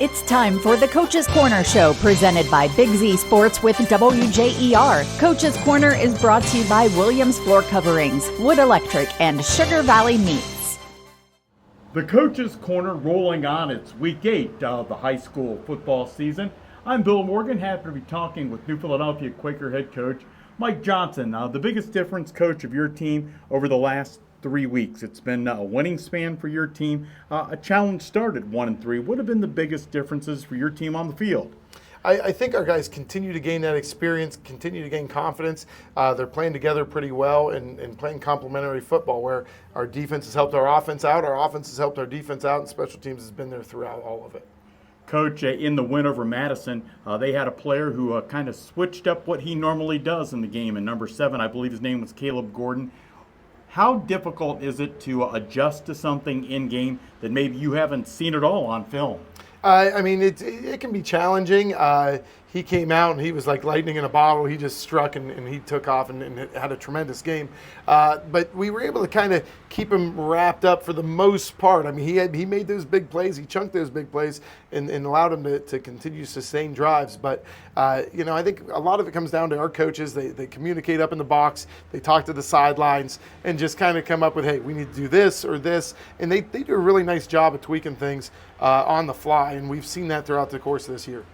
It's time for the Coach's Corner Show, presented by Big Z Sports with WJER. Coach's Corner is brought to you by Williams Floorcoverings, Wood Electric, and Sugar Valley Meats. The Coach's Corner rolling on its week 8 of the high school football season. I'm Bill Morgan, happy to be talking with New Philadelphia Quaker head coach Mike Johnson. The biggest difference, coach, of your team over the last 3 weeks. It's been a winning span for your team. A challenge started 1-3. What have been the biggest differences for your team on the field? I think our guys continue to gain that experience, continue to gain confidence. They're playing together pretty well and playing complementary football where our defense has helped our offense out, our offense has helped our defense out, and special teams has been there throughout all of it. Coach, in the win over Madison, they had a player who kind of switched up what he normally does in the game. And number 7, I believe his name was Caleb Gordon. How difficult is it to adjust to something in-game that maybe you haven't seen at all on film? I mean, it can be challenging. He came out and he was like lightning in a bottle. He just struck and he took off and had a tremendous game. But we were able to kind of keep him wrapped up for the most part. I mean, he made those big plays. He chunked those big plays and allowed him to continue to sustain drives. But, I think a lot of it comes down to our coaches. They communicate up in the box. They talk to the sidelines and just kind of come up with, hey, we need to do this or this. And they do a really nice job of tweaking things on the fly. And we've seen that throughout the course of this year.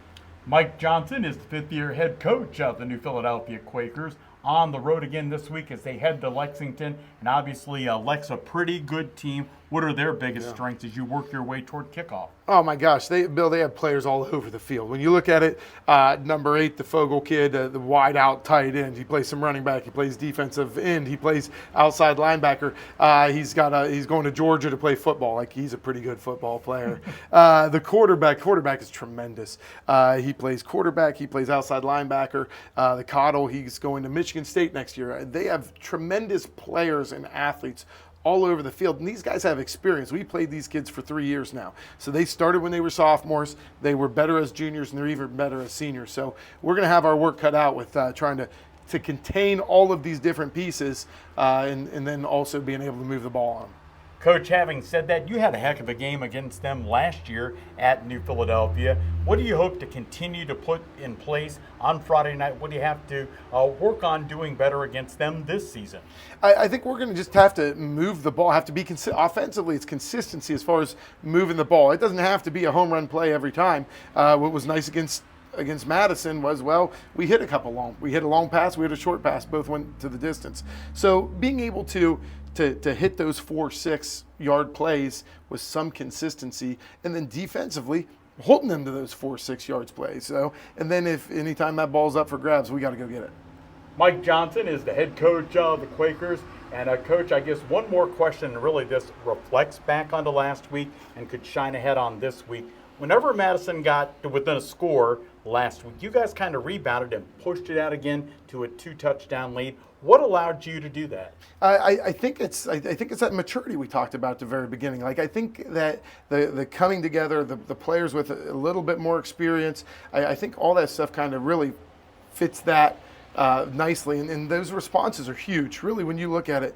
Mike Johnson is the fifth-year head coach of the New Philadelphia Quakers, on the road again this week as they head to Lexington. And obviously, Lex, a pretty good team. What are their biggest strengths as you work your way toward kickoff? Oh, my gosh. They have players all over the field. When you look at it, number 8, the Fogel kid, the wide-out tight end. He plays some running back. He plays defensive end. He plays outside linebacker. He's going to Georgia to play football. Like, he's a pretty good football player. The quarterback is tremendous. He plays quarterback. He plays outside linebacker. The Cottle, he's going to Michigan State next year. They have tremendous players and athletes all over the field, and these guys have experience. We played these kids for 3 years now. So they started when they were sophomores. They were better as juniors, and they're even better as seniors. So we're going to have our work cut out with trying to contain all of these different pieces and then also being able to move the ball on. Coach, having said that, you had a heck of a game against them last year at New Philadelphia. What do you hope to continue to put in place on Friday night? What do you have to work on doing better against them this season? I think we're going to just have to move the ball, have to be offensively. It's consistency as far as moving the ball. It doesn't have to be a home run play every time. What was nice against Madison was, we hit we hit a long pass, we hit a short pass, both went to the distance. So being able to hit those 4-6 yard plays with some consistency, and then defensively holding them to those 4-6 yards plays. So, and then if anytime that ball's up for grabs, we got to go get it. Mike Johnson is the head coach of the Quakers. And Coach, I guess one more question, and really this reflects back onto last week and could shine ahead on this week. Whenever Madison got to within a score last week, you guys kind of rebounded and pushed it out again to a 2-touchdown lead. What allowed you to do that? I think it's that maturity we talked about at the very beginning. Like, I think that the coming together, the players with a little bit more experience, I think all that stuff kind of really fits that nicely. And those responses are huge. Really, when you look at it,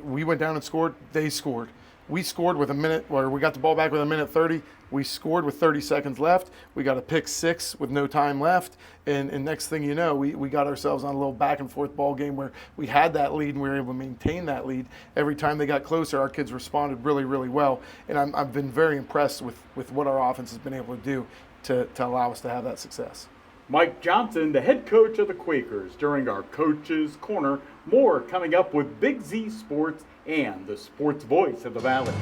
we went down and scored, they scored. We scored with we got the ball back with 1:30. We scored with 30 seconds left. We got a pick 6 with no time left. And next thing you know, we got ourselves on a little back and forth ball game where we had that lead and we were able to maintain that lead. Every time they got closer, our kids responded really, really well. And I've been very impressed with what our offense has been able to do to allow us to have that success. Mike Johnson, the head coach of the Quakers, during our Coach's Corner. More coming up with Big Z Sports and the sports voice of the Valley.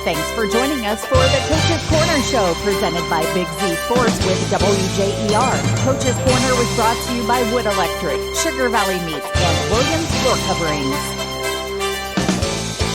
Thanks for joining us for the Coach's Corner Show, presented by Big Z Sports with WJER. Coach's Corner was brought to you by Wood Electric, Sugar Valley Meats, and Williams Floorcoverings.